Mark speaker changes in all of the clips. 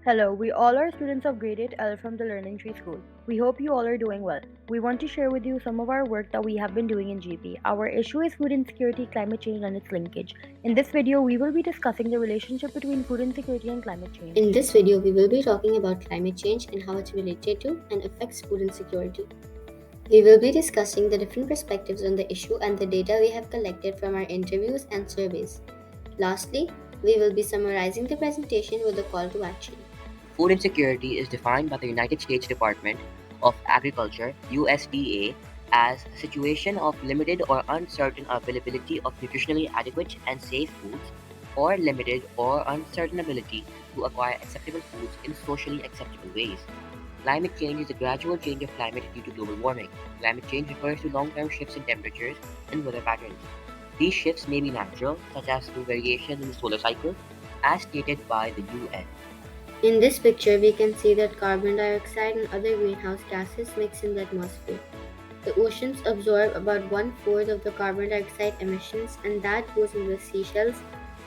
Speaker 1: Hello, we all are students of Grade 8L from the Learning Tree School. We hope you all are doing well. We want to share with you some of our work that we have been doing in GP. Our issue is food insecurity, climate change, and its linkage. In this video, we will be discussing the relationship between food insecurity and climate change.
Speaker 2: In this video, we will be talking about climate change and how it's related to and affects food insecurity. We will be discussing the different perspectives on the issue and the data we have collected from our interviews and surveys. Lastly, we will be summarizing the presentation with a call to action.
Speaker 3: Food insecurity is defined by the United States Department of Agriculture (USDA) as a situation of limited or uncertain availability of nutritionally adequate and safe foods, or limited or uncertain ability to acquire acceptable foods in socially acceptable ways. Climate change is a gradual change of climate due to global warming. Climate change refers to long-term shifts in temperatures and weather patterns. These shifts may be natural, such as through variations in the solar cycle, as stated by the UN.
Speaker 2: In this picture, we can see that carbon dioxide and other greenhouse gases mix in the atmosphere. The oceans absorb about one-fourth of the carbon dioxide emissions, and that goes into the seashells,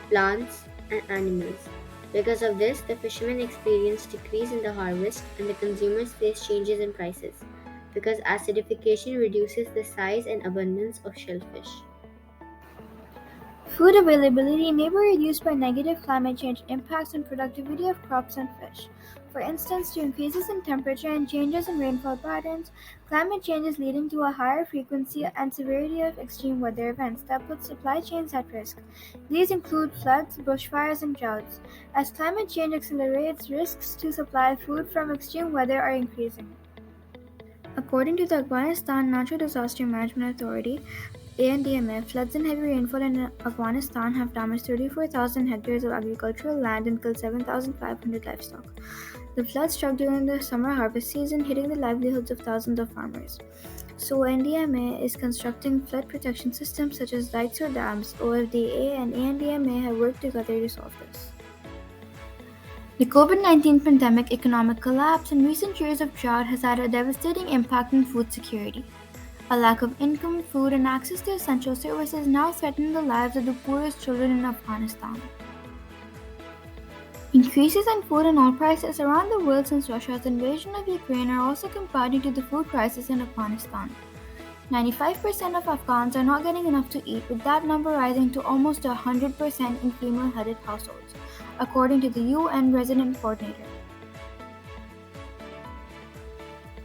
Speaker 2: plants, and animals. Because of this, the fishermen experience decrease in the harvest and the consumers face changes in prices, because acidification reduces the size and abundance of shellfish.
Speaker 4: Food availability may be reduced by negative climate change impacts on productivity of crops and fish. For instance, due to increases in temperature and changes in rainfall patterns, climate change is leading to a higher frequency and severity of extreme weather events that put supply chains at risk. These include floods, bushfires, and droughts. As climate change accelerates, risks to supply food from extreme weather are increasing. According to the Afghanistan Natural Disaster Management Authority, ANDMA, floods and heavy rainfall in Afghanistan have damaged 34,000 hectares of agricultural land and killed 7,500 livestock. The floods struck during the summer harvest season, hitting the livelihoods of thousands of farmers. So NDMA is constructing flood protection systems such as dikes or dams. OFDA and ANDMA have worked together to solve this. The COVID-19 pandemic, economic collapse, and recent years of drought has had a devastating impact on food security. A lack of income, food, and access to essential services now threaten the lives of the poorest children in Afghanistan. Increases in food and oil prices around the world since Russia's invasion of Ukraine are also compounding to the food crisis in Afghanistan. 95% of Afghans are not getting enough to eat, with that number rising to almost 100% in female-headed households, according to the UN resident coordinator.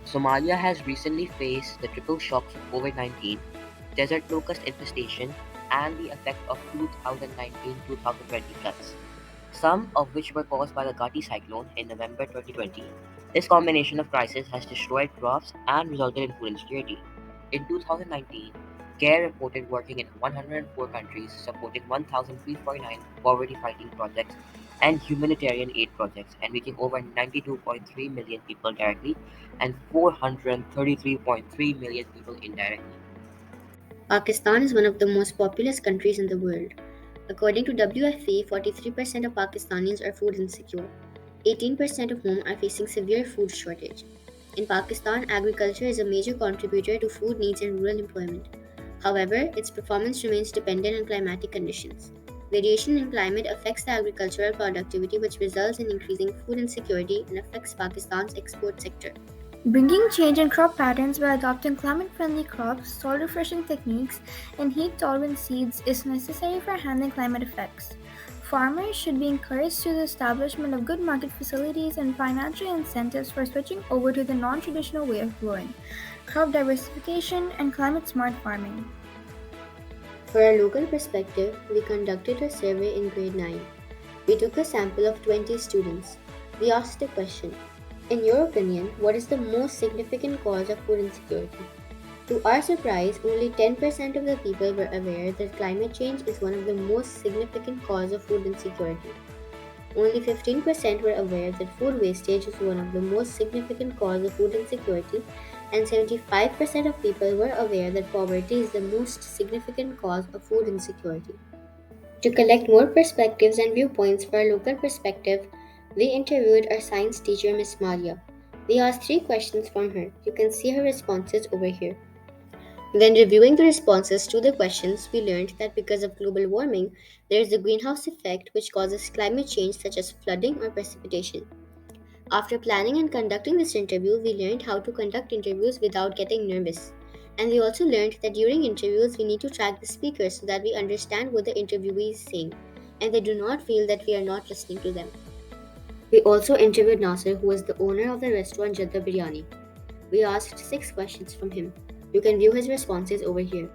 Speaker 3: Somalia has recently faced the triple shocks of COVID-19, desert locust infestation, and the effect of 2019-2020 floods, some of which were caused by the Gati cyclone in November 2020. This combination of crises has destroyed crops and resulted in food insecurity. In 2019, CARE reported working in 104 countries, supporting 1,349 poverty-fighting projects and humanitarian aid projects, and reaching over 92.3 million people directly and 433.3 million people indirectly.
Speaker 2: Pakistan is one of the most populous countries in the world. According to WFP, 43% of Pakistanis are food insecure, 18% of whom are facing severe food shortage. In Pakistan, agriculture is a major contributor to food needs and rural employment. However, its performance remains dependent on climatic conditions. Variation in climate affects the agricultural productivity, which results in increasing food insecurity and affects Pakistan's export sector.
Speaker 4: Bringing change in crop patterns by adopting climate-friendly crops, soil refreshing techniques, and heat-tolerant seeds is necessary for handling climate effects. Farmers should be encouraged through the establishment of good market facilities and financial incentives for switching over to the non-traditional way of growing, crop diversification, and climate-smart farming.
Speaker 2: For our local perspective, we conducted a survey in grade 9. We took a sample of 20 students. We asked the question, in your opinion, what is the most significant cause of food insecurity? To our surprise, only 10% of the people were aware that climate change is one of the most significant causes of food insecurity. Only 15% were aware that food wastage is one of the most significant causes of food insecurity, and 75% of people were aware that poverty is the most significant cause of food insecurity. To collect more perspectives and viewpoints for our local perspective, we interviewed our science teacher, Miss Maria. We asked 3 questions from her. You can see her responses over here. When reviewing the responses to the questions, we learned that because of global warming, there is a greenhouse effect which causes climate change such as flooding or precipitation. After planning and conducting this interview, we learned how to conduct interviews without getting nervous. And we also learned that during interviews, we need to track the speakers so that we understand what the interviewee is saying and they do not feel that we are not listening to them. We also interviewed Nasser, who is the owner of the restaurant Jadda Biryani. We asked 6 questions from him. You can view his responses over here.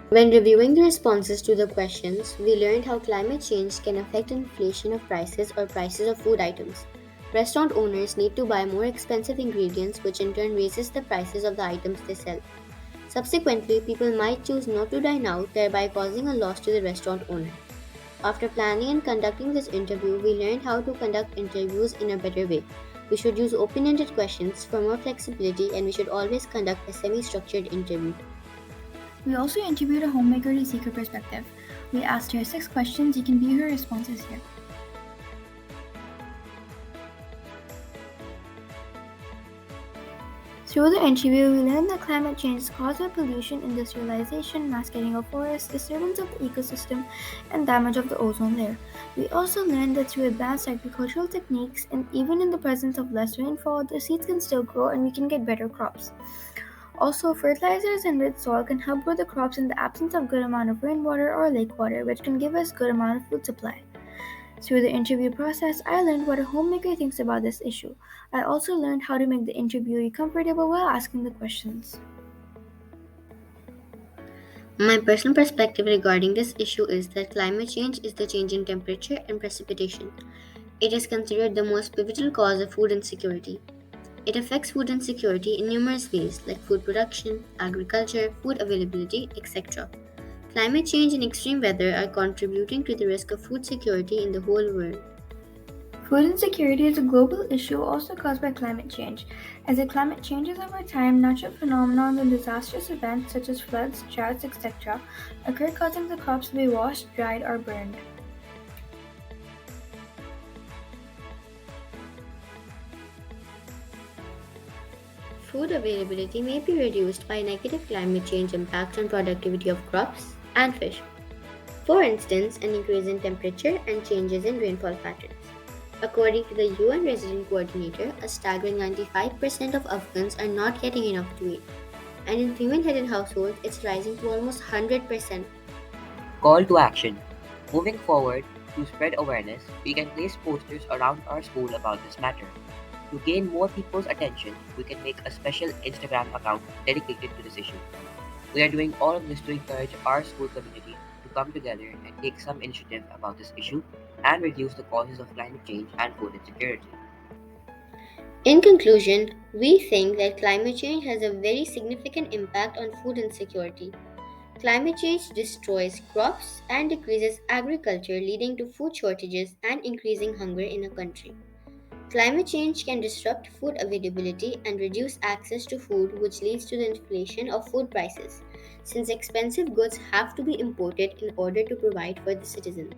Speaker 2: When reviewing the responses to the questions, we learned how climate change can affect inflation of prices or prices of food items. Restaurant owners need to buy more expensive ingredients, which in turn raises the prices of the items they sell. Subsequently, people might choose not to dine out, thereby causing a loss to the restaurant owner. After planning and conducting this interview, we learned how to conduct interviews in a better way. We should use open-ended questions for more flexibility, and we should always conduct a semi-structured interview.
Speaker 4: We also interviewed a homemaker to seek her perspective. We asked her 6 questions. You can view her responses here. Through the interview, we learned that climate change is caused by pollution, industrialization, mass cutting of forests, disturbance of the ecosystem, and damage of the ozone layer. We also learned that through advanced agricultural techniques, and even in the presence of less rainfall, the seeds can still grow and we can get better crops. Also, fertilizers and rich soil can help grow the crops in the absence of good amount of rainwater or lake water, which can give us good amount of food supply. Through the interview process, I learned what a homemaker thinks about this issue. I also learned how to make the interviewee comfortable while asking the questions.
Speaker 2: My personal perspective regarding this issue is that climate change is the change in temperature and precipitation. It is considered the most pivotal cause of food insecurity. It affects food insecurity in numerous ways like food production, agriculture, food availability, etc. Climate change and extreme weather are contributing to the risk of food security in the whole world.
Speaker 4: Food insecurity is a global issue also caused by climate change. As the climate changes over time, natural phenomena and disastrous events such as floods, droughts, etc. occur causing the crops to be washed, dried, or burned.
Speaker 2: Food availability may be reduced by negative climate change impacts on productivity of crops and fish. For instance, an increase in temperature and changes in rainfall patterns. According to the UN Resident Coordinator, a staggering 95% of Afghans are not getting enough to eat. And in female-headed households, it's rising to almost 100%.
Speaker 3: Call to action. Moving forward, to spread awareness, we can place posters around our school about this matter. To gain more people's attention, we can make a special Instagram account dedicated to this issue. We are doing all of this to encourage our school community to come together and take some initiative about this issue and reduce the causes of climate change and food insecurity.
Speaker 2: In conclusion, we think that climate change has a very significant impact on food insecurity. Climate change destroys crops and decreases agriculture, leading to food shortages and increasing hunger in a country. Climate change can disrupt food availability and reduce access to food, which leads to the inflation of food prices, since expensive goods have to be imported in order to provide for the citizens.